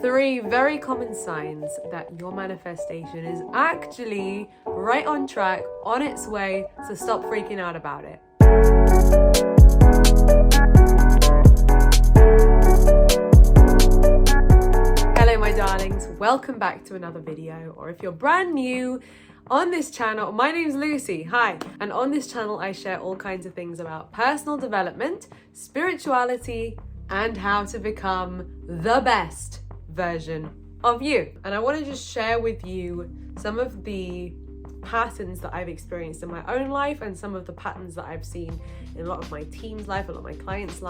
3 very common signs that your manifestation is actually right on track, on its way, so stop freaking out about it. Hello my darlings, welcome back to another video, or if you're brand new on this channel, my name's Lucy, hi, and on this channel I share all kinds of things about personal development, spirituality, and how to become the best version of you. And I want to just share with you some of the patterns that I've experienced in my own life and some of the patterns that I've seen in a lot of my team's life, a lot of my clients'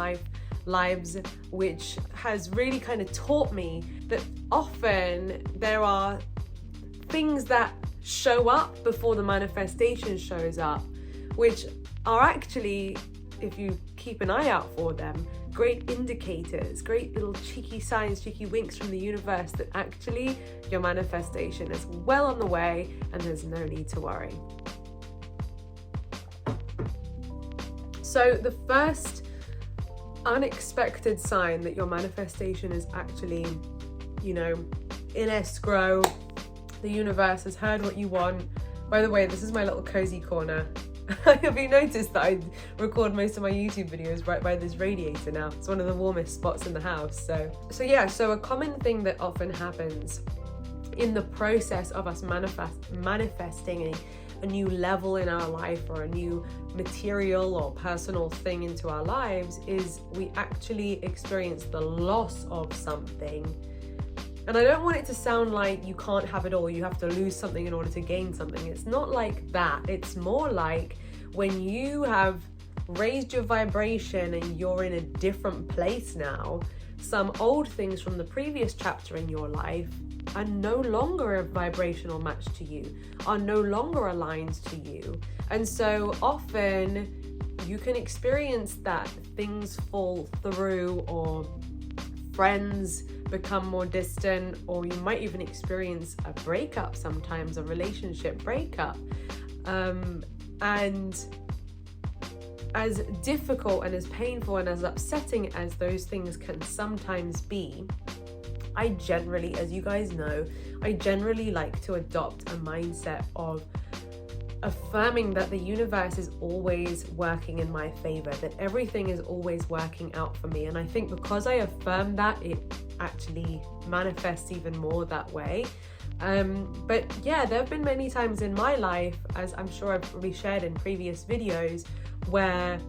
lives, which has really kind of taught me that often there are things that show up before the manifestation shows up, which are actually, if you keep an eye out for them, great indicators, great little cheeky signs, cheeky winks from the universe that actually your manifestation is well on the way and there's no need to worry. So the first unexpected sign that your manifestation is actually, in escrow, the universe has heard what you want. By the way, this is my little cozy corner. Have you noticed that I record most of my YouTube videos right by this radiator now? It's one of the warmest spots in the house. So a common thing that often happens in the process of us manifesting a new level in our life or a new material or personal thing into our lives is we actually experience the loss of something. And I don't want it to sound like you can't have it all, you have to lose something in order to gain something. It's not like that. It's more like when you have raised your vibration and you're in a different place now, some old things from the previous chapter in your life are no longer a vibrational match to you, are no longer aligned to you. And so often you can experience that things fall through, or friends become more distant, or you might even experience a breakup sometimes, a relationship breakup. And as difficult and as painful and as upsetting as those things can sometimes be, I generally, as you guys know, I generally like to adopt a mindset of affirming that the universe is always working in my favor, that everything is always working out for me. And I think because I affirm that, it actually manifests even more that way. But yeah, there have been many times in my life, as I'm sure I've probably shared in previous videos, where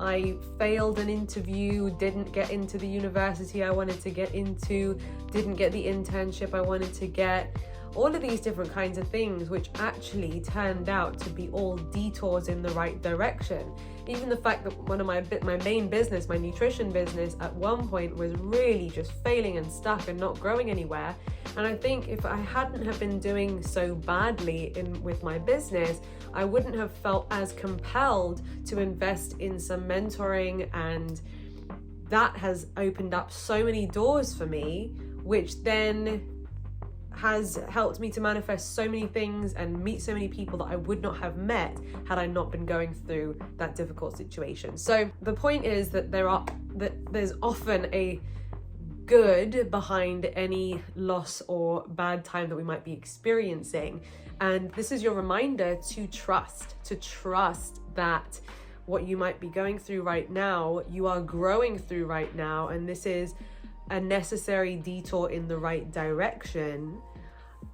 I failed an interview, didn't get into the university I wanted to get into, didn't get the internship I wanted to get, all of these different kinds of things, which actually turned out to be all detours in the right direction. Even the fact that one of my main business, my nutrition business, at one point was really just failing and stuck and not growing anywhere. And I think if I hadn't have been doing so badly with my business, I wouldn't have felt as compelled to invest in some mentoring, and that has opened up so many doors for me, which then has helped me to manifest so many things and meet so many people that I would not have met had I not been going through that difficult situation. So the point is that there's often a good behind any loss or bad time that we might be experiencing. And this is your reminder to trust that what you might be going through right now, you are growing through right now, and this is a necessary detour in the right direction,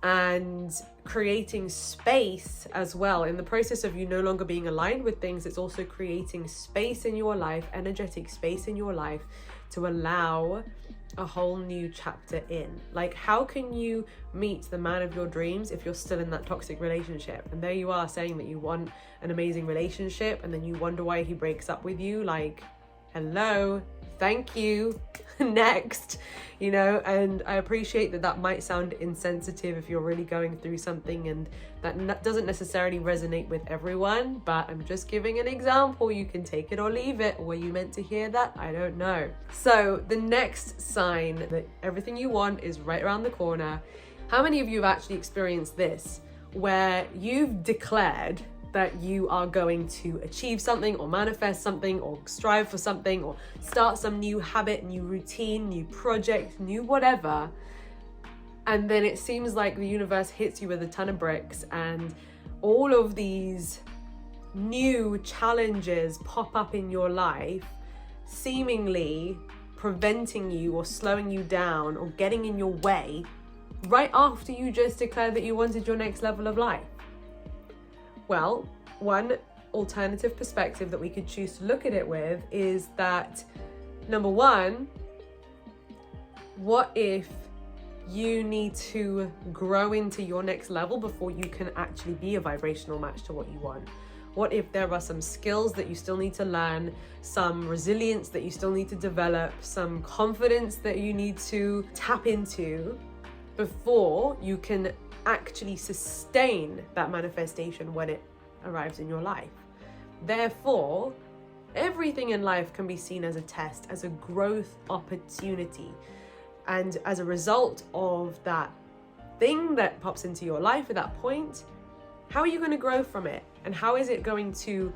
and creating space as well. In the process of you no longer being aligned with things, it's also creating space in your life, energetic space in your life, to allow a whole new chapter in. Like, how can you meet the man of your dreams if you're still in that toxic relationship? And there you are saying that you want an amazing relationship, and then you wonder why he breaks up with you. Like, hello, thank you, next, and I appreciate that might sound insensitive if you're really going through something and that doesn't necessarily resonate with everyone, but I'm just giving an example. You can take it or leave it. Were you meant to hear that? I don't know. So the next sign that everything you want is right around the corner. How many of you have actually experienced this, where you've declared that you are going to achieve something or manifest something or strive for something or start some new habit, new routine, new project, new whatever, And then it seems like the universe hits you with a ton of bricks and all of these new challenges pop up in your life, seemingly preventing you or slowing you down or getting in your way right after you just declared that you wanted your next level of life. Well, one alternative perspective that we could choose to look at it with is that, number one, what if you need to grow into your next level before you can actually be a vibrational match to what you want? What if there are some skills that you still need to learn, some resilience that you still need to develop, some confidence that you need to tap into before you can actually sustain that manifestation when it arrives in your life? Therefore, everything in life can be seen as a test, as a growth opportunity. And as a result of that thing that pops into your life at that point, how are you going to grow from it? And how is it going to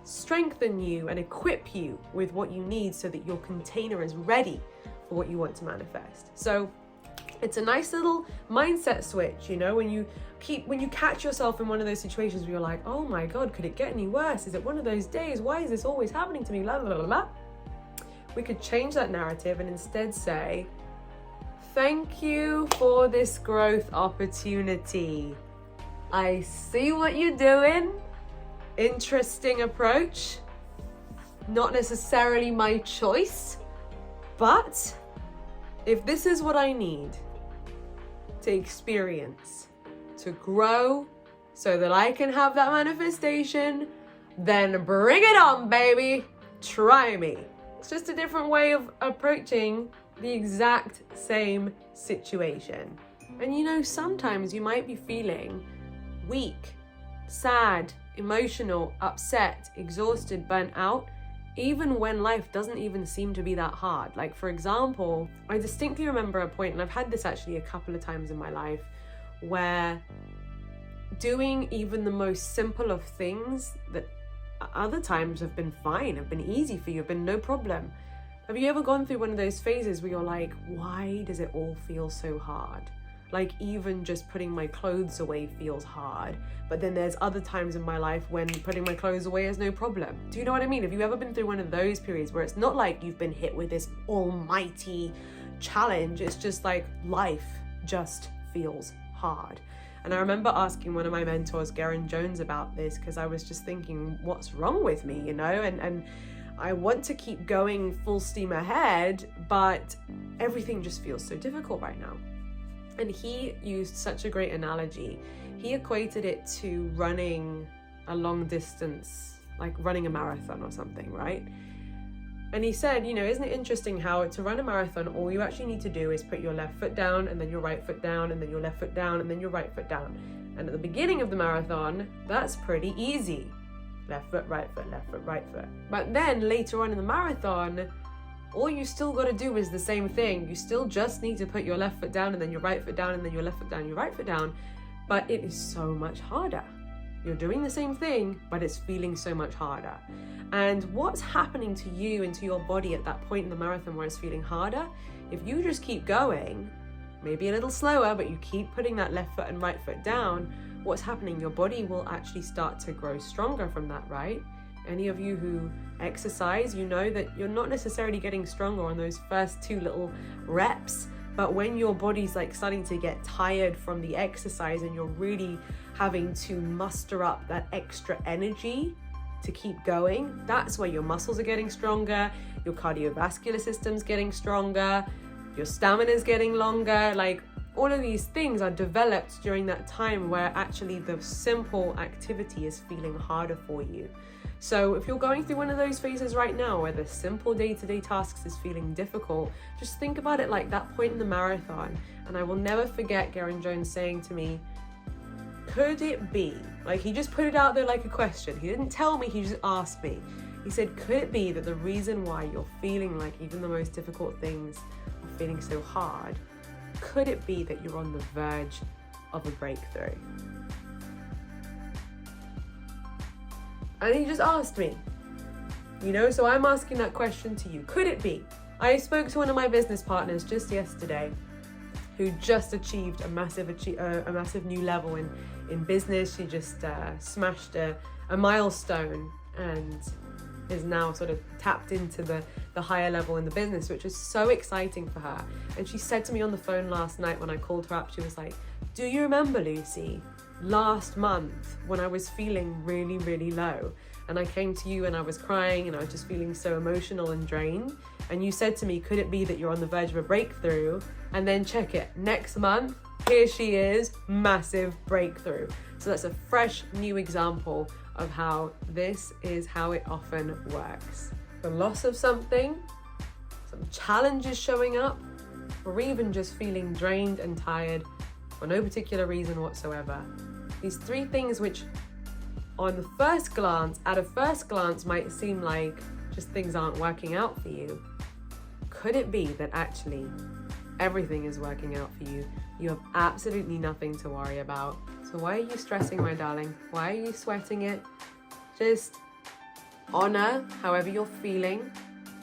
strengthen you and equip you with what you need so that your container is ready for what you want to manifest? So it's a nice little mindset switch, you know, when you catch yourself in one of those situations where you're like, oh my God, could it get any worse? Is it one of those days? Why is this always happening to me? Blah, blah, blah, blah. We could change that narrative and instead say, thank you for this growth opportunity. I see what you're doing. Interesting approach. Not necessarily my choice, but if this is what I need to experience, to grow so that I can have that manifestation, then bring it on, baby. Try me. It's just a different way of approaching the exact same situation. And you know, sometimes you might be feeling weak, sad, emotional, upset, exhausted, burnt out, even when life doesn't even seem to be that hard. Like, for example, I distinctly remember a point, and I've had this actually a couple of times in my life, where doing even the most simple of things that other times have been fine, have been easy for you, have been no problem. Have you ever gone through one of those phases where you're like, why does it all feel so hard? Like, even just putting my clothes away feels hard. But then there's other times in my life when putting my clothes away is no problem. Do you know what I mean? Have you ever been through one of those periods where it's not like you've been hit with this almighty challenge? It's just like life just feels hard. And I remember asking one of my mentors, Garen Jones, about this, because I was just thinking, what's wrong with me, you know? And I want to keep going full steam ahead, but everything just feels so difficult right now. And he used such a great analogy. He equated it to running a long distance, like running a marathon or something, right? And he said, you know, isn't it interesting how to run a marathon, all you actually need to do is put your left foot down and then your right foot down and then your left foot down and then your right foot down. And at the beginning of the marathon, that's pretty easy. Left foot, right foot, left foot, right foot. But then later on in the marathon, all you still got to do is the same thing. You still just need to put your left foot down and then your right foot down and then your left foot down and your right foot down. But it is so much harder. You're doing the same thing, but it's feeling so much harder. And what's happening to you and to your body at that point in the marathon where it's feeling harder? If you just keep going, maybe a little slower, but you keep putting that left foot and right foot down, what's happening? Your body will actually start to grow stronger from that, right? Any of you who exercise, you know that you're not necessarily getting stronger on those first 2 little reps, but when your body's like starting to get tired from the exercise and you're really having to muster up that extra energy to keep going, that's where your muscles are getting stronger, your cardiovascular system's getting stronger, your stamina's getting longer. Like, all of these things are developed during that time where actually the simple activity is feeling harder for you. So if you're going through one of those phases right now where the simple day-to-day tasks is feeling difficult, just think about it like that point in the marathon. And I will never forget Garen Jones saying to me, could it be, like, he just put it out there like a question. He didn't tell me, he just asked me. He said, could it be that the reason why you're feeling like even the most difficult things are feeling so hard, could it be that you're on the verge of a breakthrough? And he just asked me, you know, so I'm asking that question to you. Could it be I spoke to one of my business partners just yesterday who just achieved a massive new level in business. She just smashed a milestone and is now sort of tapped into the higher level in the business, which is so exciting for her. And she said to me on the phone last night when I called her up, she was like, do you remember, Lucie, last month when I was feeling really, really low and I came to you and I was crying and I was just feeling so emotional and drained, and you said to me, could it be that you're on the verge of a breakthrough? And then check it, next month, here she is, massive breakthrough. So that's a fresh new example of how this is how it often works. The loss of something, some challenges showing up, or even just feeling drained and tired for no particular reason whatsoever. These three things which at a first glance might seem like just things aren't working out for you. Could it be that actually everything is working out for you? You have absolutely nothing to worry about. So why are you stressing, my darling? Why are you sweating it? Just honor however you're feeling.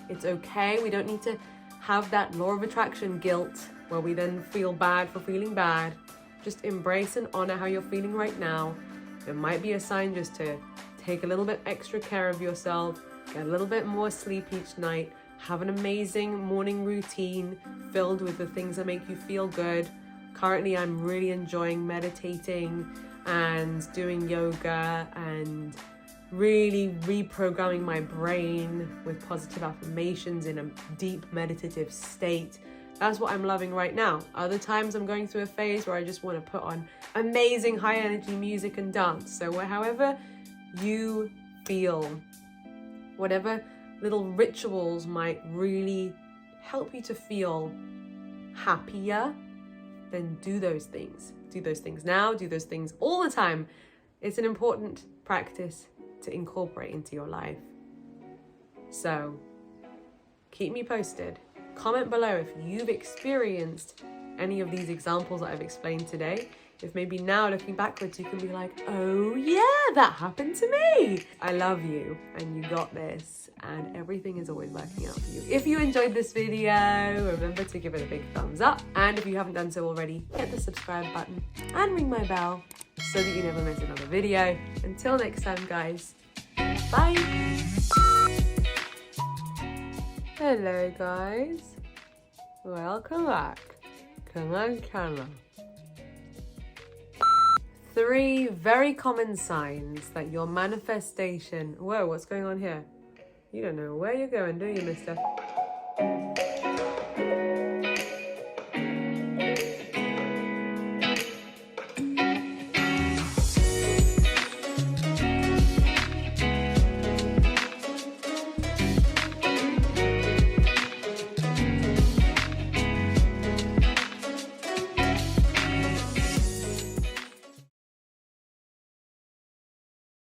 It's okay. We don't need to have that law of attraction guilt where we then feel bad for feeling bad. Just embrace and honor how you're feeling right now. It might be a sign just to take a little bit extra care of yourself, get a little bit more sleep each night, have an amazing morning routine filled with the things that make you feel good. Currently, I'm really enjoying meditating and doing yoga and really reprogramming my brain with positive affirmations in a deep meditative state. That's what I'm loving right now. Other times I'm going through a phase where I just want to put on amazing high energy music and dance. So however you feel, whatever little rituals might really help you to feel happier, then do those things. Do those things now, do those things all the time. It's an important practice to incorporate into your life. So keep me posted. Comment below if you've experienced any of these examples that I've explained today. If maybe now looking backwards you can be like, oh yeah, that happened to me. I love you and you got this, and everything is always working out for you. If you enjoyed this video, remember to give it a big thumbs up, and if you haven't done so already, hit the subscribe button and ring my bell so that you never miss another video. Until next time, guys, bye. Hello guys, welcome back to my channel. 3 very common signs that your manifestation... Whoa, what's going on here? You don't know where you're going, do you, mister?